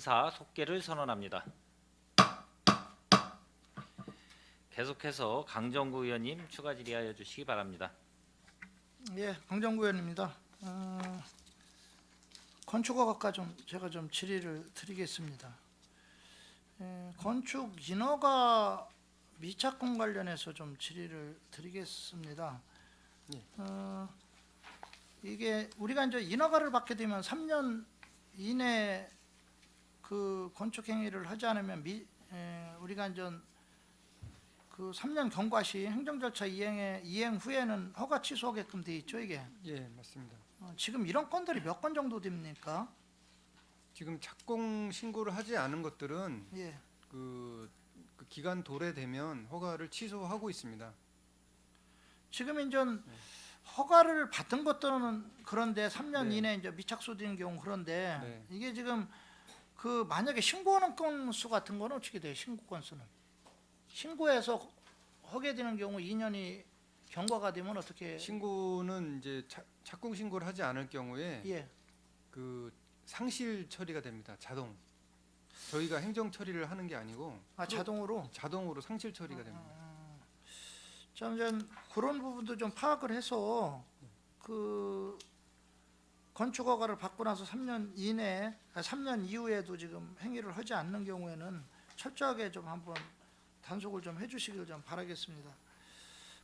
감사 속개를 선언합니다. 계속해서 강정구 의원님 추가 질의하여 주시기 바랍니다. 예, 강정구 의원입니다. 건축허가과 제가 좀 질의를 드리겠습니다. 건축 인허가 미착공 관련해서 좀 질의를 드리겠습니다. 예. 이게 우리가 이제 인허가를 받게 되면 3년 이내 그 건축 행위를 하지 않으면 우리가 이제 그 3년 경과 시 행정 절차 이행 후에는 허가 취소하게끔 돼 있죠, 이게. 예, 맞습니다. 지금 이런 건들이 몇 건 정도 됩니까? 지금 착공 신고를 하지 않은 것들은 예. 그 기간 도래되면 허가를 취소하고 있습니다. 지금 이제 허가를 받은 것들은 그런데 3년 네. 이내 이제 미착수된 경우 그런데 네. 이게 지금 그 만약에 신고하는 건수 같은 거는 어떻게 돼요? 신고 건수는 신고해서 허가되는 경우 2년이 경과가 되면 어떻게? 신고는 이제 착공 신고를 하지 않을 경우에 예. 그 상실 처리가 됩니다. 자동. 저희가 행정 처리를 하는 게 아니고 자동으로 상실 처리가 됩니다. 좀 그런 부분도 좀 파악을 해서 그 건축 허가를 받고 나서 3년 이내, 3년 이후에도 지금 행위를 하지 않는 경우에는 철저하게 좀 한번 단속을 좀 해주시길 좀 바라겠습니다.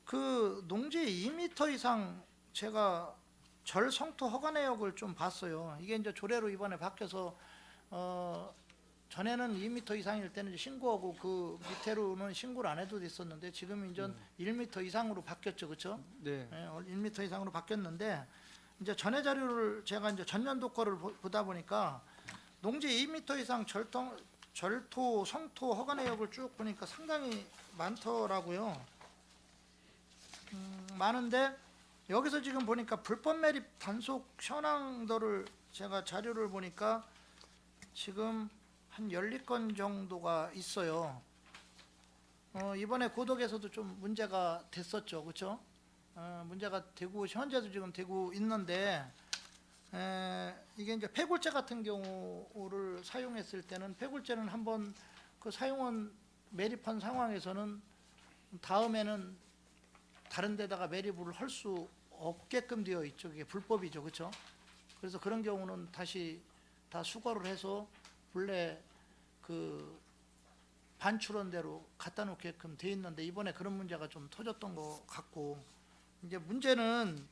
그 농지 2m 이상 제가 절 성토 허가 내역을 좀 봤어요. 이게 이제 조례로 이번에 바뀌어서 전에는 2m 이상일 때는 신고하고 그 밑으로는 신고를 안 해도 됐었는데 지금 이제 1m 이상으로 바뀌었죠, 그렇죠? 네. 1m 이상으로 바뀌었는데 이제 전에 자료를 제가 이제 전년도 거를 보다 보니까 농지 2m 이상 절토, 성토 허가 내역을 쭉 보니까 상당히 많더라고요. 많은데 여기서 지금 보니까 불법 매립 단속 현황들을 제가 자료를 보니까 지금 한 14건 정도가 있어요. 이번에 고덕에서도 좀 문제가 됐었죠, 그렇죠? 문제가 되고 현재도 지금 되고 있는데 이게 이제 폐굴제 같은 경우를 사용했을 때는 폐굴제는 한번 그 사용원 매립한 상황에서는 다음에는 다른 데다가 매립을 할 수 없게끔 되어 있죠. 이게 불법이죠, 그렇죠? 그래서 그런 경우는 다시 다 수거를 해서 본래 그 반출원대로 갖다 놓게끔 돼 있는데 이번에 그런 문제가 좀 터졌던 것 같고 이제 문제는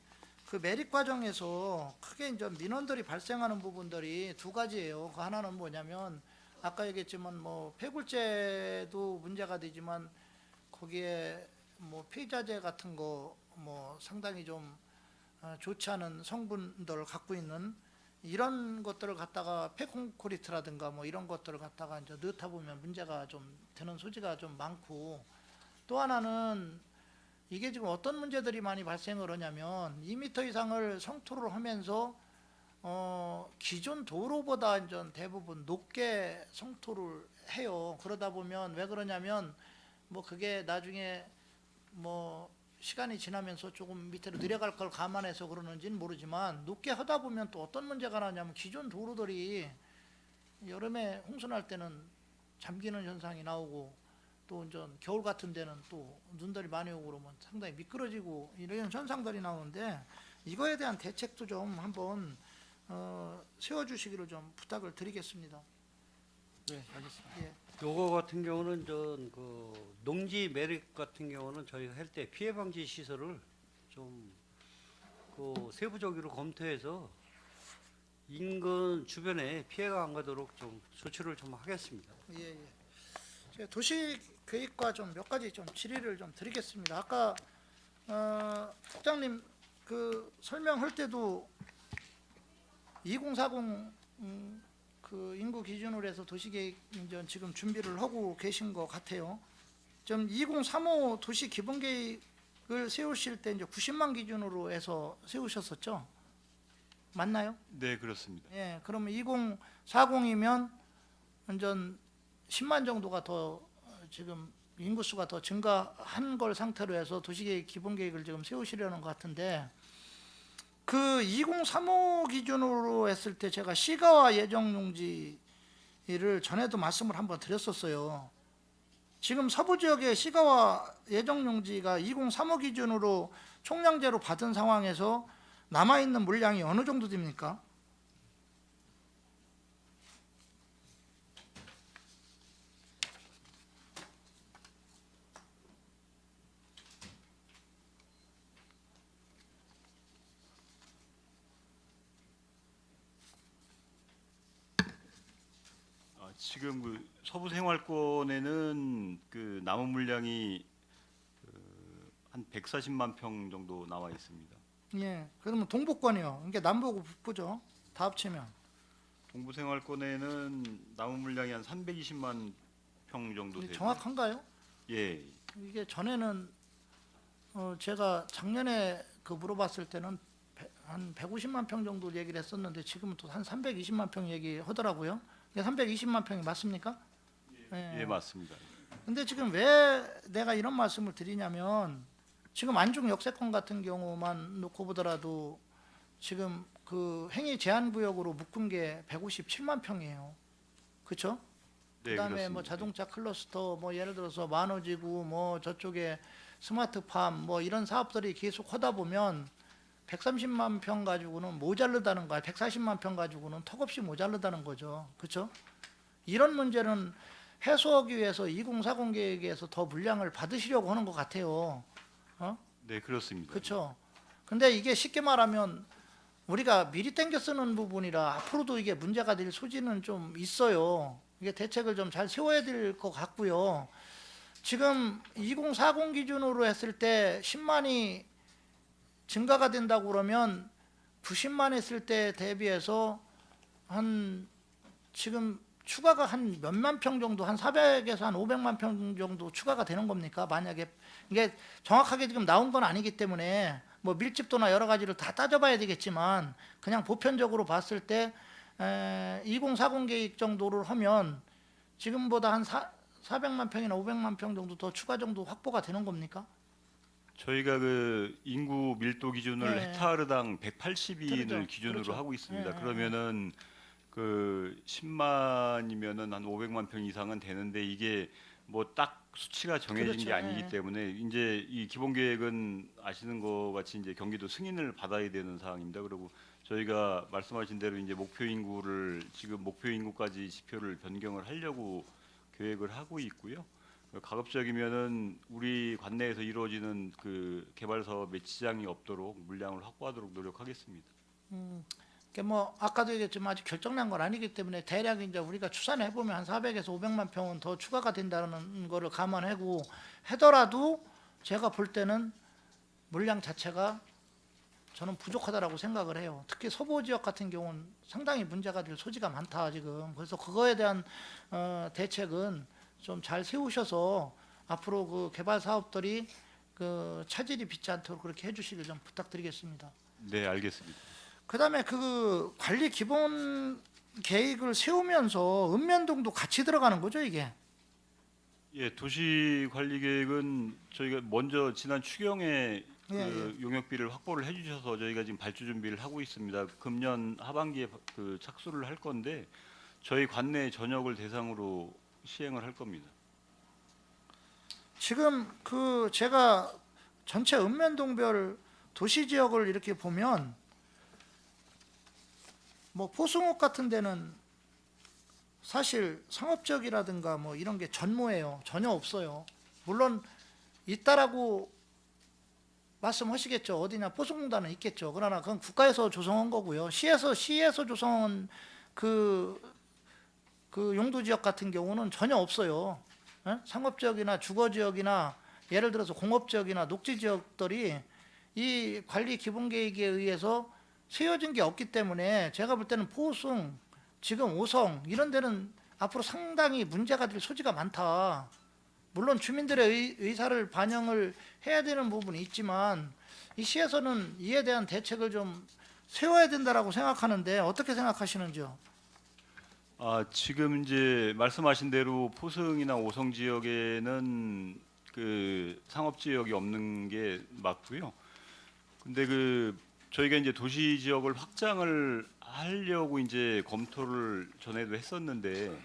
그 매립 과정에서 크게 이제 민원들이 발생하는 부분들이 두 가지예요. 그 하나는 뭐냐면 아까 얘기했지만 뭐 폐굴제도 문제가 되지만 거기에 뭐 폐자재 같은 거 뭐 상당히 좀 좋지 않은 성분들을 갖고 있는 이런 것들을 갖다가 폐콘크리트라든가 뭐 이런 것들을 갖다가 이제 넣다 보면 문제가 좀 되는 소지가 좀 많고 또 하나는 이게 지금 어떤 문제들이 많이 발생을 하냐면 2m 이상을 성토를 하면서 기존 도로보다 이제 대부분 높게 성토를 해요. 그러다 보면 왜 그러냐면 뭐 그게 나중에 뭐 시간이 지나면서 조금 밑으로 내려갈 걸 감안해서 그러는지는 모르지만 높게 하다 보면 또 어떤 문제가 나냐면 기존 도로들이 여름에 홍수날 때는 잠기는 현상이 나오고 또 이제 겨울 같은 데는 또 눈들이 많이 오고 그러면 상당히 미끄러지고 이런 현상들이 나오는데 이거에 대한 대책도 좀 한번 세워주시기를 좀 부탁을 드리겠습니다. 네, 알겠습니다. 예. 요거 같은 경우는 그 농지 매립 같은 경우는 저희가 할 때 피해 방지 시설을 좀 그 세부적으로 검토해서 인근 주변에 피해가 안 가도록 좀 조치를 좀 하겠습니다. 예. 제가 도시계획과 좀 몇 가지 좀 질의를 좀 드리겠습니다. 아까 국장님 그 설명할 때도 2040 그 인구 기준으로 해서 도시계획 이제 지금 준비를 하고 계신 것 같아요. 좀 2035 도시 기본계획을 세우실 때 이제 90만 기준으로 해서 세우셨었죠? 맞나요? 네, 그렇습니다. 예, 그러면 2040이면 완전 10만 정도가 더 지금 인구수가 더 증가한 걸 상태로 해서 도시계획 기본계획을 지금 세우시려는 것 같은데 그 2035 기준으로 했을 때 제가 시가와 예정용지 이를 전에도 말씀을 한번 드렸었어요. 지금 서부 지역의 시가와 예정용지가 2035 기준으로 총량제로 받은 상황에서 남아있는 물량이 어느 정도 됩니까? 지금 그 서부 생활권에는 그 남은 물량이 한 140만 평 정도 나와 있습니다. 예, 그러면 동북권이요. 이게 남부고 북부죠. 다 합치면. 동부 생활권에는 남은 물량이 한 320만 평 정도 이게 되고. 정확한가요? 예. 이게 전에는 제가 작년에 그 물어봤을 때는 한 150만 평 정도 얘기를 했었는데 지금은 또 한 320만 평 얘기하더라고요. 이게 320만 평이 맞습니까? 예, 맞습니다. 근데 지금 왜 내가 이런 말씀을 드리냐면 지금 안중 역세권 같은 경우만 놓고 보더라도 지금 그 행위 제한 구역으로 묶은 게 157만 평이에요. 그렇죠? 네, 그다음에 그렇습니다. 뭐 자동차 클러스터 뭐 예를 들어서 만호지구 뭐 저쪽에 스마트팜 뭐 이런 사업들이 계속 하다 보면 130만 평 가지고는 모자르다는 거야. 140만 평 가지고는 턱없이 모자르다는 거죠. 그렇죠? 이런 문제는 해소하기 위해서 2040 계획에서 더 물량을 받으시려고 하는 것 같아요. 네, 그렇습니다. 그렇죠. 근데 이게 쉽게 말하면 우리가 미리 땡겨 쓰는 부분이라 앞으로도 이게 문제가 될 소지는 좀 있어요. 이게 대책을 좀 잘 세워야 될 것 같고요. 지금 2040 기준으로 했을 때 10만이 증가가 된다고 그러면 90만 했을 때 대비해서 한 지금 추가가 한 몇만 평 정도, 한 400에서 한 500만 평 정도 추가가 되는 겁니까? 만약에 이게 정확하게 지금 나온 건 아니기 때문에 뭐 밀집도나 여러 가지를 다 따져봐야 되겠지만 그냥 보편적으로 봤을 때 2040 계획 정도를 하면 지금보다 한 400만 평이나 500만 평 정도 더 추가 정도 확보가 되는 겁니까? 저희가 그 인구 밀도 기준을 네. 헥타르당 180인을 그렇죠. 기준으로 그렇죠. 하고 있습니다. 네. 그러면은 그 10만이면은 한 500만 평 이상은 되는데 이게 뭐 딱 수치가 정해진 그렇죠. 게 아니기 네. 때문에 이제 이 기본 계획은 아시는 것 같이 이제 경기도 승인을 받아야 되는 사항입니다. 그리고 저희가 말씀하신 대로 이제 목표 인구를 지금 목표 인구까지 지표를 변경을 하려고 계획을 하고 있고요. 가급적이면은 우리 관내에서 이루어지는 그 개발 사업에 지장이 없도록 물량을 확보하도록 노력하겠습니다. 그게 뭐 아까도 얘기했지만 아직 결정난 건 아니기 때문에 대략 이제 우리가 추산해 보면 한 400에서 500만 평은 더 추가가 된다는 거를 감안하고 하더라도 제가 볼 때는 물량 자체가 저는 부족하다라고 생각을 해요. 특히 서부 지역 같은 경우는 상당히 문제가 될 소지가 많다 지금. 그래서 그거에 대한 대책은 좀 잘 세우셔서 앞으로 그 개발 사업들이 그 차질이 빚지 않도록 그렇게 해주시길 좀 부탁드리겠습니다. 네, 알겠습니다. 그다음에 그 관리 기본 계획을 세우면서 읍면동도 같이 들어가는 거죠 이게. 예, 도시 관리 계획은 저희가 먼저 지난 추경에 그 예. 용역비를 확보를 해주셔서 저희가 지금 발주 준비를 하고 있습니다. 금년 하반기에 그 착수를 할 건데 저희 관내 전역을 대상으로 시행을 할 겁니다. 지금 그 제가 전체 읍면동별 도시 지역을 이렇게 보면 뭐 포승옥 같은 데는 사실 상업지역이라든가 뭐 이런 게 전무해요. 전혀 없어요. 물론 있다라고 말씀하시겠죠. 어디나 포승공단은 있겠죠. 그러나 그건 국가에서 조성한 거고요. 시에서 조성한 그 용도 지역 같은 경우는 전혀 없어요. 상업지역이나 주거지역이나 예를 들어서 공업지역이나 녹지지역들이 이 관리 기본계획에 의해서 세워진 게 없기 때문에 제가 볼 때는 포승, 지금 오성 이런 데는 앞으로 상당히 문제가 될 소지가 많다. 물론 주민들의 의사를 반영을 해야 되는 부분이 있지만 이 시에서는 이에 대한 대책을 좀 세워야 된다라고 생각하는데 어떻게 생각하시는지요? 지금 이제 말씀하신 대로 포승이나 오성 지역에는 그 상업 지역이 없는 게 맞고요. 근데 그 저희가 이제 도시 지역을 확장을 하려고 이제 검토를 전에도 했었는데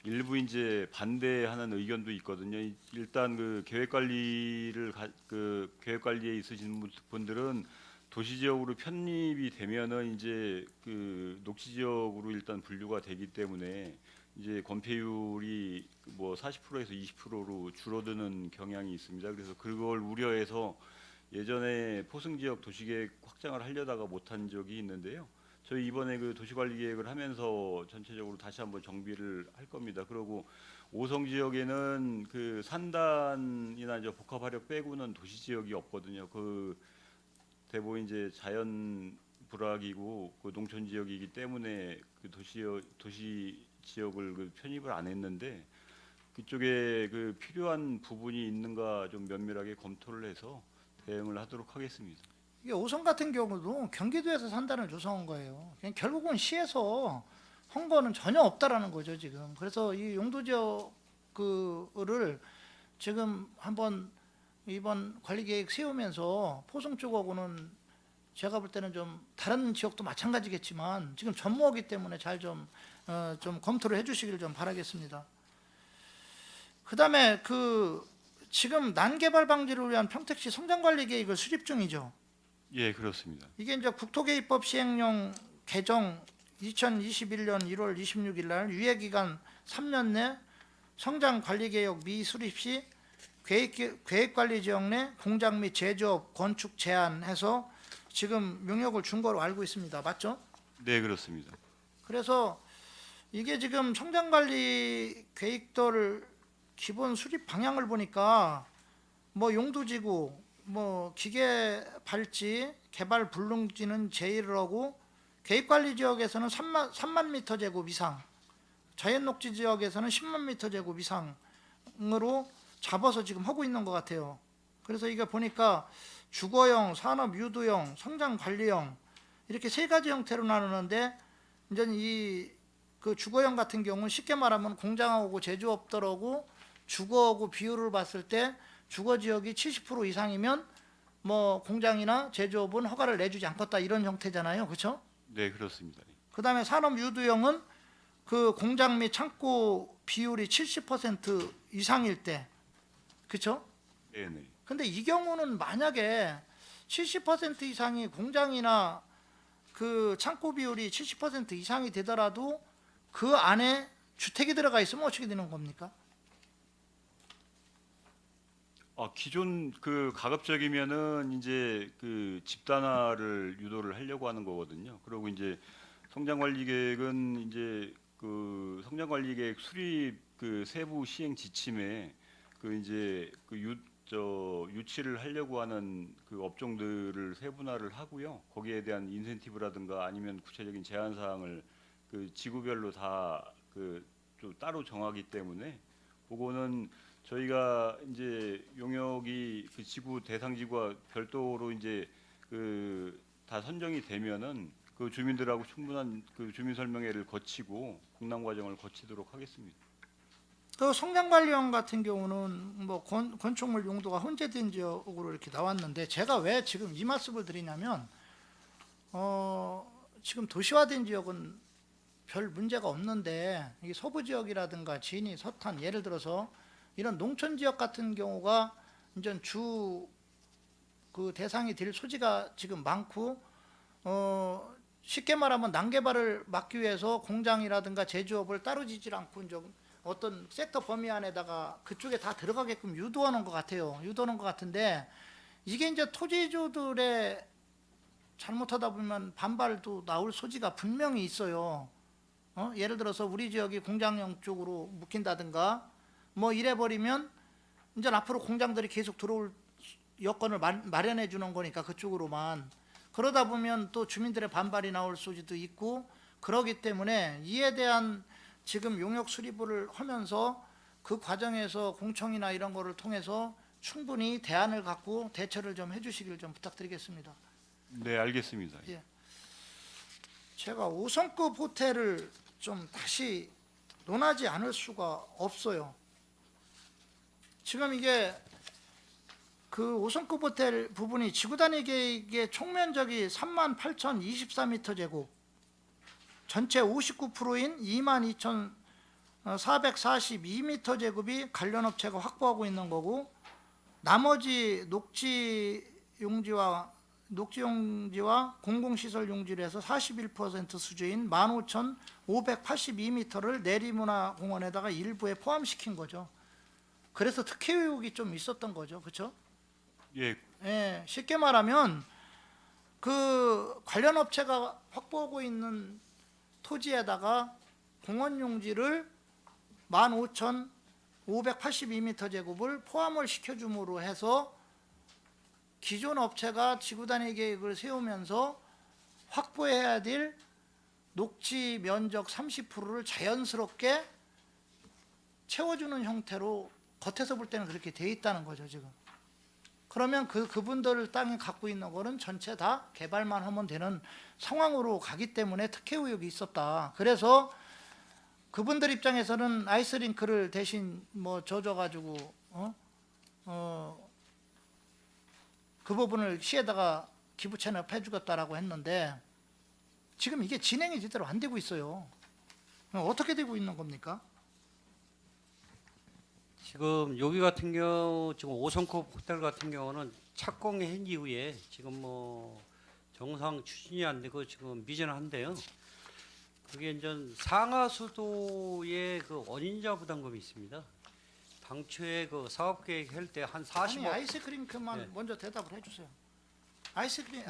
일부 이제 반대하는 의견도 있거든요. 일단 그 계획 관리를 그 계획 관리에 있으신 분들은 도시 지역으로 편입이 되면은 이제 그 녹지 지역으로 일단 분류가 되기 때문에 이제 건폐율이 뭐 40%에서 20%로 줄어드는 경향이 있습니다. 그래서 그걸 우려해서 예전에 포승 지역 도시계획 확장을 하려다가 못한 적이 있는데요. 저희 이번에 그 도시관리 계획을 하면서 전체적으로 다시 한번 정비를 할 겁니다. 그리고 5성 지역에는 그 산단이나 이제 복합화력 빼고는 도시 지역이 없거든요. 그 대부분 이제 자연 불악이고 그 농촌 지역이기 때문에 그 도시 지역을 그 편입을 안 했는데 그쪽에 그 필요한 부분이 있는가 좀 면밀하게 검토를 해서 대응을 하도록 하겠습니다. 이게 5성 같은 경우도 경기도에서 산단을 조성한 거예요. 그냥 결국은 시에서 한 거는 전혀 없다라는 거죠 지금. 그래서 이 용도 지역 그를 지금 한번 이번 관리 계획 세우면서 포승 쪽하고는 제가 볼 때는 좀 다른 지역도 마찬가지겠지만 지금 전무하기 때문에 잘 좀 검토를 해주시기를 좀 바라겠습니다. 그다음에 그 지금 난개발 방지를 위한 평택시 성장관리 계획을 수립 중이죠. 예, 그렇습니다. 이게 이제 국토개입법 시행령 개정 2021년 1월 26일 날 유예 기간 3년 내 성장 관리 개혁 미수립 시 계획 관리 지역 내 공장 및 제조업 건축 제한해서 지금 명령을 준 거로 알고 있습니다. 맞죠? 네, 그렇습니다. 그래서 이게 지금 성장 관리 계획들 기본 수립 방향을 보니까 뭐 용도지구 뭐 기계 발지 개발 불능지는 제의를 하고 계획관리 지역에서는 3만 미터 제곱 이상, 자연녹지 지역에서는 10만 미터 제곱 이상으로 잡아서 지금 하고 있는 것 같아요. 그래서 이게 보니까 주거형, 산업 유도형, 성장 관리형 이렇게 세 가지 형태로 나누는데 이제 이 그 주거형 같은 경우는 쉽게 말하면 공장하고 제조업들하고 주거하고 비율을 봤을 때 주거 지역이 70% 이상이면 뭐 공장이나 제조업은 허가를 내주지 않겠다 이런 형태잖아요. 그렇죠? 네, 그렇습니다. 그다음에 산업 유도형은 그 공장 및 창고 비율이 70% 이상일 때. 그렇죠? 네, 네. 근데 이 경우는 만약에 70% 이상이 공장이나 그 창고 비율이 70% 이상이 되더라도 그 안에 주택이 들어가 있으면 어떻게 되는 겁니까? 기존 그 가급적이면은 이제 그 집단화를 유도를 하려고 하는 거거든요. 그리고 이제 성장관리계획은 이제 그 성장관리계획 수립 그 세부 시행 지침에 그 이제 그 유치를 하려고 하는 그 업종들을 세분화를 하고요. 거기에 대한 인센티브라든가 아니면 구체적인 제한 사항을 그 지구별로 다 그 좀 따로 정하기 때문에 그거는 저희가 이제 용역이 그 지구 대상 지구와 별도로 이제 그 다 선정이 되면은 그 주민들하고 충분한 그 주민 설명회를 거치고 공람 과정을 거치도록 하겠습니다. 그 성장관리형 같은 경우는 뭐 건축물 용도가 혼재된 지역으로 이렇게 나왔는데 제가 왜 지금 이 말씀을 드리냐면 지금 도시화된 지역은 별 문제가 없는데 이 서부 지역이라든가 진이, 서탄 예를 들어서 이런 농촌 지역 같은 경우가 이제 주 그 대상이 될 소지가 지금 많고 쉽게 말하면 난개발을 막기 위해서 공장이라든가 제조업을 따로 지질 않고 이제 어떤 섹터 범위 안에다가 그쪽에 다 들어가게끔 유도하는 것 같아요. 유도하는 것 같은데 이게 이제 토지주들의 잘못하다 보면 반발도 나올 소지가 분명히 있어요. 예를 들어서 우리 지역이 공장형 쪽으로 묶인다든가 뭐 이래 버리면 이제 앞으로 공장들이 계속 들어올 여건을 마련해 주는 거니까 그쪽으로만 그러다 보면 또 주민들의 반발이 나올 소지도 있고 그러기 때문에 이에 대한 지금 용역 수립을 하면서 그 과정에서 공청이나 이런 거를 통해서 충분히 대안을 갖고 대처를 좀 해주시기를 좀 부탁드리겠습니다. 네, 알겠습니다. 예. 제가 5성급 호텔을 좀 다시 논하지 않을 수가 없어요. 지금 이게 그 5성급 호텔 부분이 지구단위 계획의 총면적이 38,024m 제곱, 전체 59%인 442m 제곱이 관련 업체가 확보하고 있는 거고, 나머지 녹지용지와 공공시설 용지를 해서 41% 수주인 15,582m를 내리문화공원에다가 일부에 포함시킨 거죠. 그래서 특혜 의혹이 좀 있었던 거죠. 그렇죠? 예, 예, 쉽게 말하면 그 관련 업체가 확보하고 있는 토지에다가 공원 용지를 15,582m 제곱을 포함을 시켜줌으로 해서 기존 업체가 지구단위 계획을 세우면서 확보해야 될 녹지 면적 30%를 자연스럽게 채워주는 형태로 겉에서 볼 때는 그렇게 돼 있다는 거죠, 지금. 그러면 그분들 땅이 갖고 있는 거는 전체 다 개발만 하면 되는 상황으로 가기 때문에 특혜 의혹이 있었다. 그래서 그분들 입장에서는 아이스링크를 대신 뭐 줘가지고 그 부분을 시에다가 기부 체납해 주겠다라고 했는데 지금 이게 진행이 제대로 안 되고 있어요. 어떻게 되고 있는 겁니까? 지금 여기 같은 경우 지금 5성급 호텔 같은 경우는 착공이 한 이후에 지금 뭐 정상 추진이 안 되고 지금 미진한데요. 그게 이제 상하수도의 그 원인자 부담금이 있습니다. 당초에 그 사업 계획 할 때 한 40억. 아니 아이스크림크만 네. 먼저 대답을 해주세요. 아이스크림.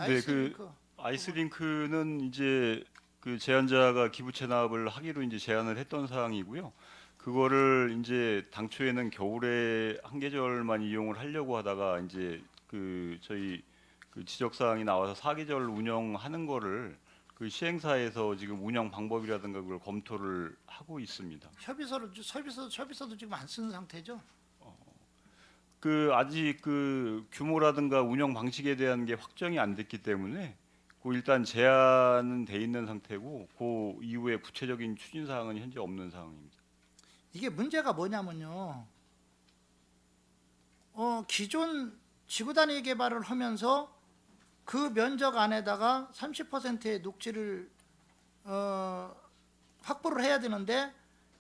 아이스링크는 이제 그 제안자가 기부 체납을 하기로 이제 제안을 했던 사항이고요. 그거를 이제 당초에는 겨울에 한 계절만 이용을 하려고 하다가 이제 그 저희 그 지적 사항이 나와서 4계절 운영하는 거를 그 시행사에서 지금 운영 방법이라든가 그걸 검토를 하고 있습니다. 협의서도 지금 안 쓰는 상태죠. 그 아직 그 규모라든가 운영 방식에 대한 게 확정이 안 됐기 때문에 그 일단 제안은 돼 있는 상태고 그 이후에 구체적인 추진 사항은 현재 없는 상황입니다. 이게 문제가 뭐냐면요. 기존 지구 단위 개발을 하면서 그 면적 안에다가 30%의 녹지를 확보를 해야 되는데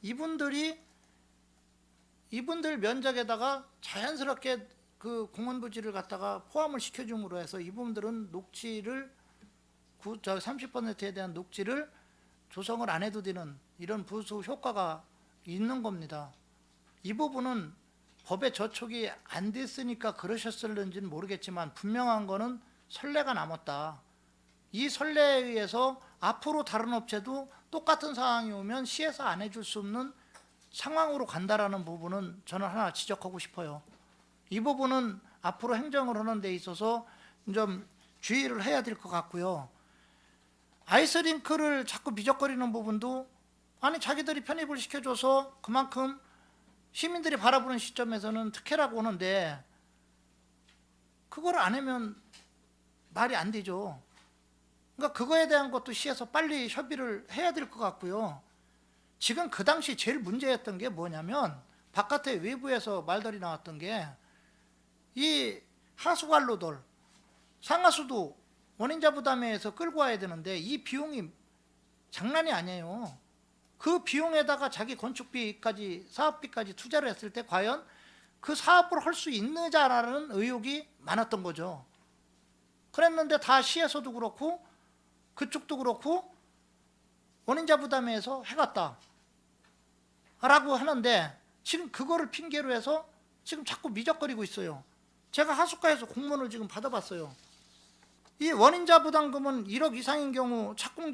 이분들 면적에다가 자연스럽게 그 공원 부지를 갖다가 포함을 시켜줌으로 해서 이분들은 녹지를 30%에 대한 녹지를 조성을 안 해도 되는 이런 부수 효과가 있는 겁니다. 이 부분은 법에 저촉이 안 됐으니까 그러셨을는지는 모르겠지만 분명한 거는 선례가 남았다. 이 선례에 의해서 앞으로 다른 업체도 똑같은 상황이 오면 시에서 안 해줄 수 없는 상황으로 간다라는 부분은 저는 하나 지적하고 싶어요. 이 부분은 앞으로 행정을 하는 데 있어서 좀 주의를 해야 될 것 같고요. 아이스링크를 자꾸 미적거리는 부분도 아니 자기들이 편입을 시켜줘서 그만큼 시민들이 바라보는 시점에서는 특혜라고 하는데 그걸 안 하면 말이 안 되죠. 그러니까 그거에 대한 것도 시에서 빨리 협의를 해야 될 것 같고요. 지금 그 당시 제일 문제였던 게 뭐냐면 바깥에 외부에서 말들이 나왔던 게 이 하수관로들 상하수도 원인자 부담에서 끌고 와야 되는데 이 비용이 장난이 아니에요. 그 비용에다가 자기 건축비까지 사업비까지 투자를 했을 때 과연 그 사업을 할 수 있느냐라는 의혹이 많았던 거죠. 그랬는데 다 시에서도 그렇고 그쪽도 그렇고 원인자 부담에서 해갔다 라고 하는데 지금 그거를 핑계로 해서 지금 자꾸 미적거리고 있어요. 제가 하수과에서 공문을 지금 받아봤어요. 이 원인자 부담금은 1억 이상인 경우 착공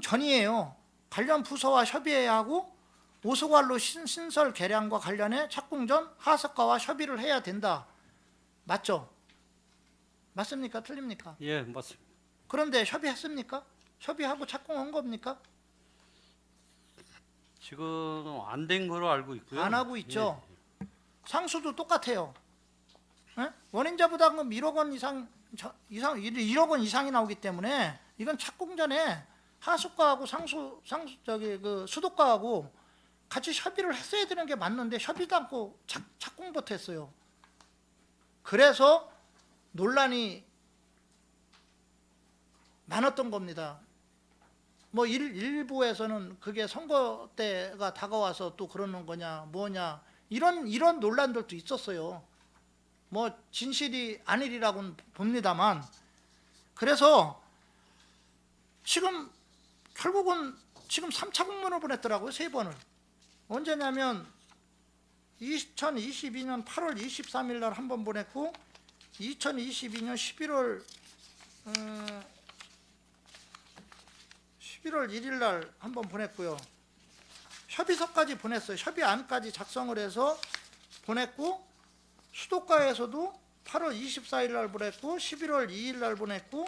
전이에요. 관련 부서와 협의해야 하고 오수관로 신설 개량과 관련해 착공 전 하수과와 협의를 해야 된다. 맞죠? 맞습니까? 틀립니까? 예, 맞습니다. 그런데 협의했습니까? 협의하고 착공한 겁니까? 지금 안 된 거로 알고 있고요. 안 하고 있죠. 상수도 똑같아요. 예? 원인자 부담금 1억 원 이상 1억 원 이상이 나오기 때문에 이건 착공 전에 하수과하고 그 수도과하고 같이 협의를 했어야 되는 게 맞는데 협의도 않고 착공부터 했어요. 그래서 논란이 많았던 겁니다. 뭐 일부에서는 그게 선거 때가 다가와서 또 그러는 거냐 뭐냐 이런 논란들도 있었어요. 뭐 진실이 아니리라고는 봅니다만, 그래서 지금 결국은 지금 3차 공문을 보냈더라고요. 3번을. 언제냐면 2022년 8월 23일 날 한 번 보냈고 2022년 11월 1일 날 한 번 보냈고요. 협의서까지 보냈어요. 협의안까지 작성을 해서 보냈고, 수도가에서도 8월 24일 날 보냈고 11월 2일 날 보냈고,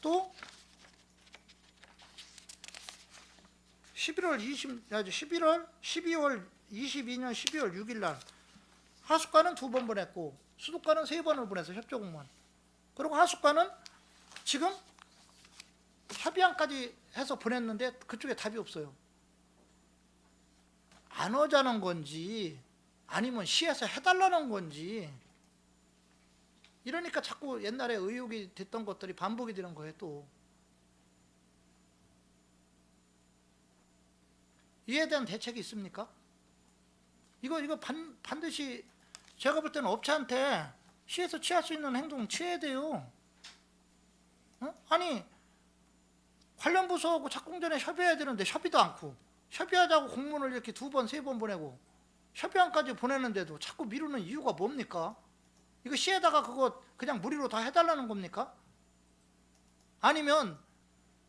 또 12월 22년 12월 6일 날 하숙가는 2번 보냈고 수도가는 3번을 보냈어요. 협조공문. 그리고 하숙가는 지금 협의안까지 해서 보냈는데 그쪽에 답이 없어요. 안 오자는 건지 아니면 시에서 해달라는 건지, 이러니까 자꾸 옛날에 의혹이 됐던 것들이 반복이 되는 거예요. 또 이에 대한 대책이 있습니까? 이거 반드시 제가 볼 때는 업체한테 시에서 취할 수 있는 행동 취해야 돼요. 아니 관련 부서하고 착공 전에 협의해야 되는데 협의도 않고, 협의하자고 공문을 이렇게 2번 3번 보내고 협의안까지 보내는데도 자꾸 미루는 이유가 뭡니까? 이거 시에다가 그거 그냥 무리로 다 해달라는 겁니까? 아니면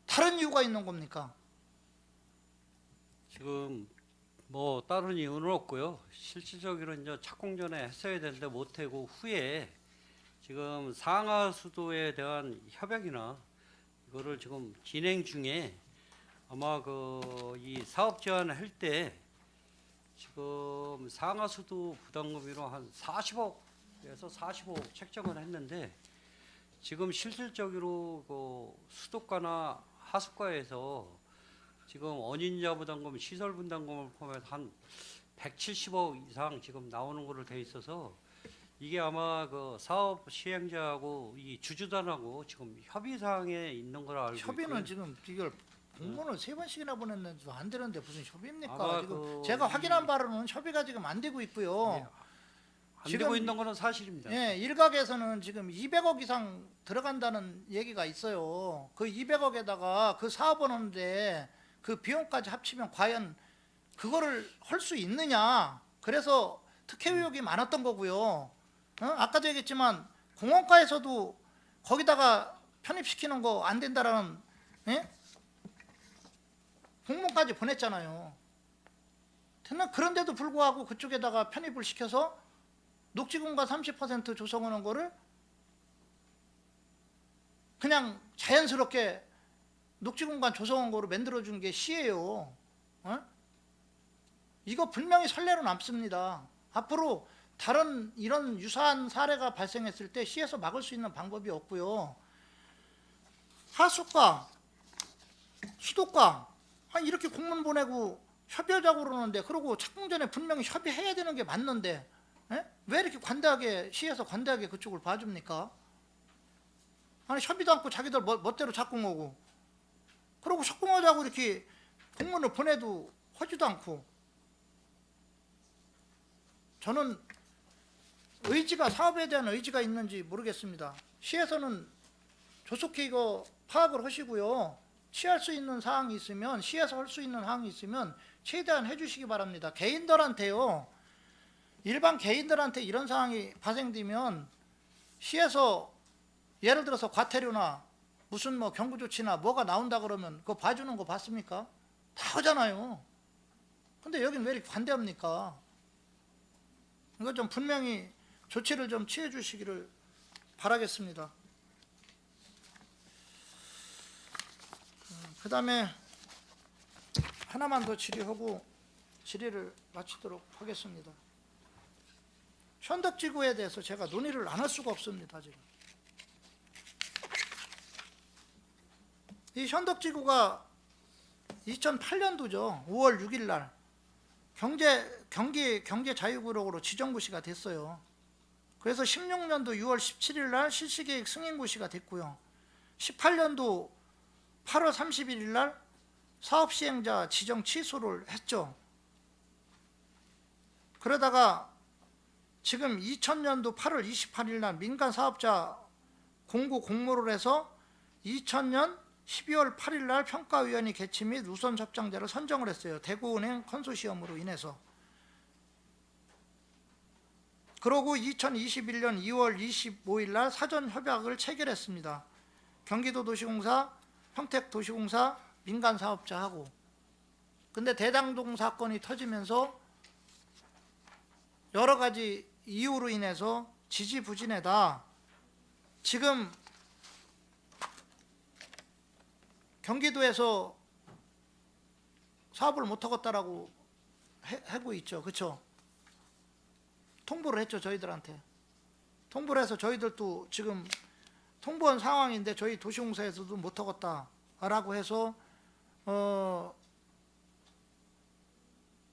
다른 이유가 있는 겁니까? 지금 뭐 다른 이유는 없고요. 실질적으로 이제 착공 전에 했어야 되는데 못하고 후에 지금 상하수도에 대한 협약이나 이거를 지금 진행 중에 아마 이 사업 제안을 할 때 지금 상하수도 부담금으로 한 40억에서 45억 책정을 했는데, 지금 실질적으로 수도가나 하숙가에서 지금 언인자 부담금, 시설 분담금을 포함해서 한 170억 이상 지금 나오는 걸로 돼 있어서, 이게 아마 사업 시행자하고 이 주주단하고 지금 협의 사항에 있는 걸 알고 협의는 있고요. 지금 이걸 공문을 3번씩이나 보냈는데도 안 되는데 무슨 협의입니까? 아마 지금 제가 확인한 바로는 협의가 지금 안 되고 있고요. 네, 안 지금 되고 있는 거는 사실입니다. 예, 일각에서는 지금 200억 이상 들어간다는 얘기가 있어요. 그 200억에다가 그 사업을 하는데 그 비용까지 합치면 과연 그거를 할 수 있느냐. 그래서 특혜 의혹이 많았던 거고요. 아까도 얘기했지만 공원가에서도 거기다가 편입시키는 거 안 된다라는 공문까지 보냈잖아요. 그런데도 불구하고 그쪽에다가 편입을 시켜서 녹지공간 30% 조성하는 거를 그냥 자연스럽게 녹지공간 조성한 거로 만들어준 게 시예요. 이거 분명히 선례로 남습니다. 앞으로 다른 이런 유사한 사례가 발생했을 때 시에서 막을 수 있는 방법이 없고요. 하숙가, 수도가 이렇게 공문 보내고 협의하자고 그러는데, 그러고 착공 전에 분명히 협의해야 되는 게 맞는데 왜 이렇게 관대하게 시에서 관대하게 그쪽을 봐줍니까? 아니 협의도 않고 자기들 멋대로 착공하고, 그러고 착공하자고 이렇게 공문을 보내도 하지도 않고. 저는 사업에 대한 의지가 있는지 모르겠습니다. 시에서는 조속히 이거 파악을 하시고요. 취할 수 있는 사항이 있으면, 시에서 할 수 있는 사항이 있으면 최대한 해주시기 바랍니다. 개인들한테요, 일반 개인들한테 이런 상황이 발생되면 시에서 예를 들어서 과태료나 무슨 뭐 경고조치나 뭐가 나온다 그러면 그거 봐주는 거 봤습니까? 다 하잖아요. 근데 여긴 왜 이렇게 반대합니까? 이거 좀 분명히 조치를 좀 취해 주시기를 바라겠습니다. 그 다음에 하나만 더 질의하고 질의를 마치도록 하겠습니다. 현덕지구에 대해서 제가 논의를 안 할 수가 없습니다. 지금 이 현덕지구가 2008년도죠. 5월 6일 날 경기 경제자유구역으로 지정구시가 됐어요. 그래서 16년도 6월 17일 날 실시계획 승인구시가 됐고요. 18년도 8월 31일 날 사업 시행자 지정 취소를 했죠. 그러다가 지금 2000년도 8월 28일 날 민간 사업자 공고 공모를 해서 2000년 12월 8일 날 평가위원회 개최 및 우선 협상자를 선정을 했어요. 대구은행 컨소시엄으로 인해서. 그러고 2021년 2월 25일 날 사전 협약을 체결했습니다. 경기도도시공사, 평택도시공사, 민간 사업자하고. 근데 대장동 사건이 터지면서 여러 가지 이유로 인해서 지지부진하다. 지금 경기도에서 사업을 못하겠다라고 하고 있죠. 그렇죠? 통보를 했죠. 저희들한테. 통보를 해서 저희들도 지금 통보한 상황인데 저희 도시공사에서도 못하겠다라고 해서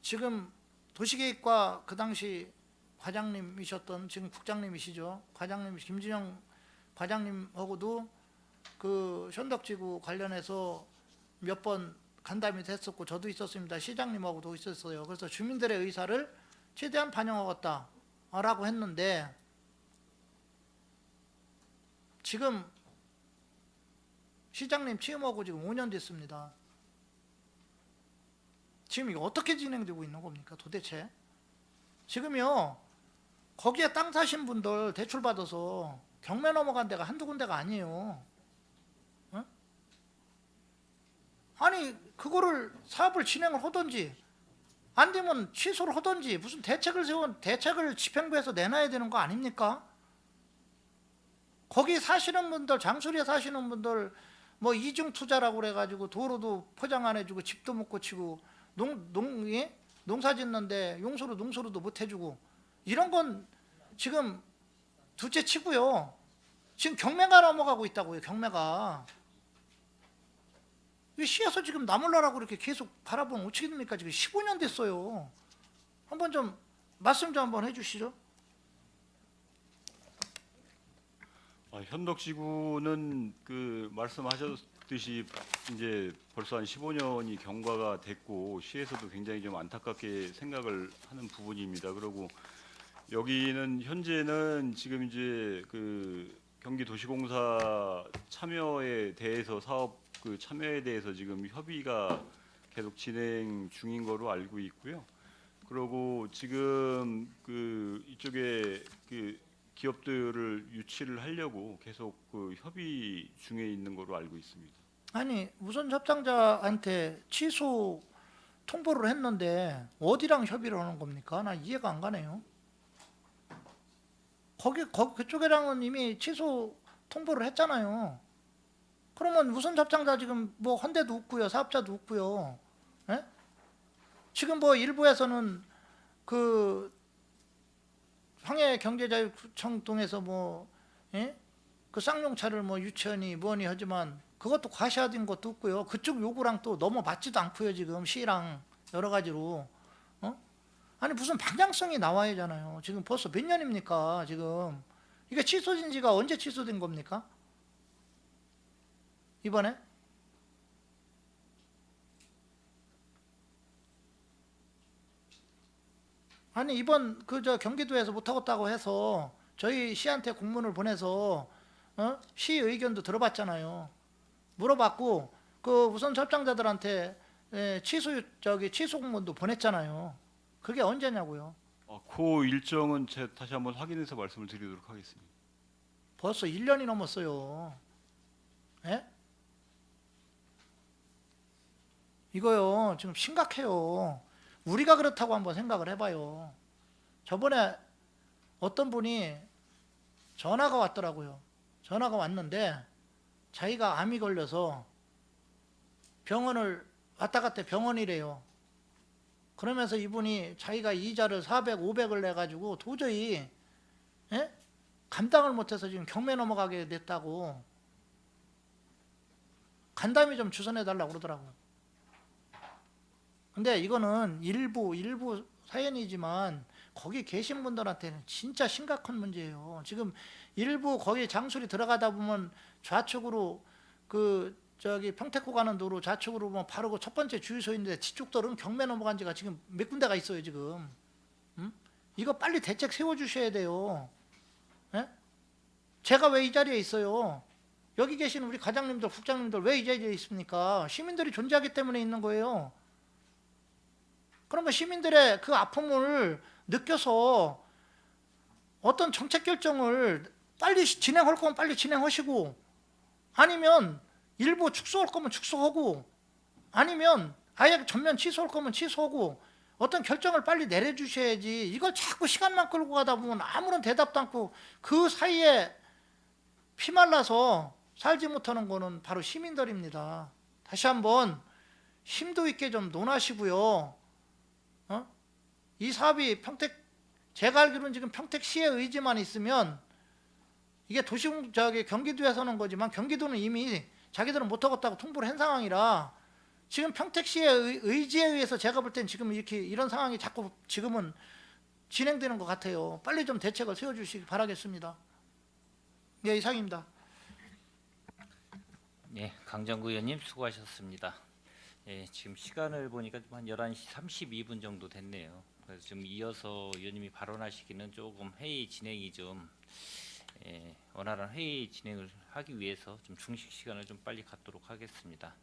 지금 도시계획과 그 당시 과장님이셨던 지금 국장님이시죠. 과장님 김진영 과장님하고도 그 현덕지구 관련해서 몇 번 간담이 됐었고 저도 있었습니다. 시장님하고도 있었어요. 그래서 주민들의 의사를 최대한 반영하겠다라고 했는데 지금 시장님 취임하고 지금 5년 됐습니다. 지금 이거 어떻게 진행되고 있는 겁니까 도대체? 지금요 거기에 땅 사신 분들 대출 받아서 경매 넘어간 데가 한두 군데가 아니에요. 어? 아니 그거를 사업을 진행을 하든지 안 되면 취소를 하든지 무슨 대책을 대책을 집행부에서 내놔야 되는 거 아닙니까? 거기 사시는 분들 장소리에 사시는 분들 뭐 이중 투자라고 그래가지고 도로도 포장 안 해주고 집도 못 고치고 농사 짓는데 용소로 농소로도 못 해주고 이런 건 지금 둘째 치고요. 지금 경매가 넘어가고 있다고요. 경매가. 이 시에서 지금 나몰라라고 이렇게 계속 바라보면 어떻게 됩니까? 지금 15년 됐어요. 한번 좀 말씀 좀 한번 해주시죠. 현덕지구는 그 말씀하셨듯이 이제 벌써 한 15년이 경과가 됐고 시에서도 굉장히 좀 안타깝게 생각을 하는 부분입니다. 그리고 여기는 현재는 지금 이제 그 경기도시공사 참여에 대해서 사업 그 참여에 대해서 지금 협의가 계속 진행 중인 거로 알고 있고요. 그리고 지금 그 이쪽에 그 기업들을 유치를 하려고 계속 그 협의 중에 있는 거로 알고 있습니다. 아니 우선 협상자한테 취소 통보를 했는데 어디랑 협의를 하는 겁니까? 나 이해가 안 가네요. 그쪽이랑은 이미 취소 통보를 했잖아요. 그러면 우선 협상자 지금 뭐 헌데도 없고요, 사업자도 없고요. 예? 지금 뭐 일부에서는 그 황해경제자유구청 통해서 뭐 예? 그 쌍용차를 뭐 유치하니 뭐니 하지만 그것도 과시화된 것도 없고요. 그쪽 요구랑 또 너무 맞지도 않고요. 지금 시랑 여러 가지로. 아니 무슨 방향성이 나와야 하잖아요. 지금 벌써 몇 년입니까? 지금 이게 취소된 지가 언제 취소된 겁니까? 이번에? 아니 이번 그 경기도에서 못하겠다고 해서 저희 시한테 공문을 보내서 시 의견도 들어봤잖아요. 물어봤고 그 우선 협상자들한테 취소 공문도 보냈잖아요. 그게 언제냐고요? 그 일정은 제가 다시 한번 확인해서 말씀을 드리도록 하겠습니다. 벌써 1년이 넘었어요. 예? 이거요 지금 심각해요. 우리가 그렇다고 한번 생각을 해봐요. 저번에 어떤 분이 전화가 왔더라고요. 전화가 왔는데 자기가 암이 걸려서 병원을 왔다 갔다 병원이래요. 그러면서 이분이 자기가 이자를 400, 500을 내가지고 도저히 감당을 못해서 지금 경매 넘어가게 됐다고 간담이 좀 주선해달라고 그러더라고요. 근데 이거는 일부 사연이지만 거기 계신 분들한테는 진짜 심각한 문제예요. 지금 일부 거기 장소리 들어가다 보면 좌측으로 그 저기 평택호 가는 도로 좌측으로 보면 바로 그 첫 번째 주유소인데 뒤쪽 도로는 경매 넘어간 지가 지금 몇 군데가 있어요 지금. 이거 빨리 대책 세워주셔야 돼요. 예? 제가 왜 이 자리에 있어요? 여기 계신 우리 과장님들, 국장님들 왜 이 자리에 있습니까? 시민들이 존재하기 때문에 있는 거예요. 그러면 시민들의 그 아픔을 느껴서 어떤 정책 결정을 빨리 진행할 거면 빨리 진행하시고, 아니면 일부 축소할 거면 축소하고, 아니면 아예 전면 취소할 거면 취소하고, 어떤 결정을 빨리 내려주셔야지. 이걸 자꾸 시간만 끌고 가다 보면 아무런 대답도 않고 그 사이에 피말라서 살지 못하는 거는 바로 시민들입니다. 다시 한번 심도 있게 좀 논하시고요. 이 사업이 제가 알기로는 지금 평택시의 의지만 있으면, 이게 경기도에서는 거지만 경기도는 이미 자기들은 못하겠다고 통보를 한 상황이라, 지금 평택시의 의지에 의해서 제가 볼 땐 지금 이런 상황이 자꾸 지금은 진행되는 것 같아요. 빨리 좀 대책을 세워주시기 바라겠습니다. 예, 이상입니다. 예, 강정구 의원님 수고하셨습니다. 예, 지금 시간을 보니까 한 11시 32분 정도 됐네요. 그래서 좀 이어서 의원님이 발언하시기는 조금 회의 진행이 좀 원활한 회의 진행을 하기 위해서 좀 중식 시간을 좀 빨리 갖도록 하겠습니다.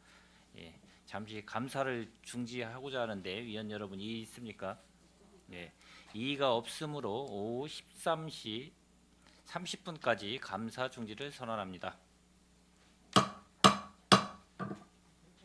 예, 잠시 감사를 중지하고자 하는데 위원 여러분 이의 있습니까? 예, 이의가 없으므로 오후 13시 30분까지 감사 중지를 선언합니다.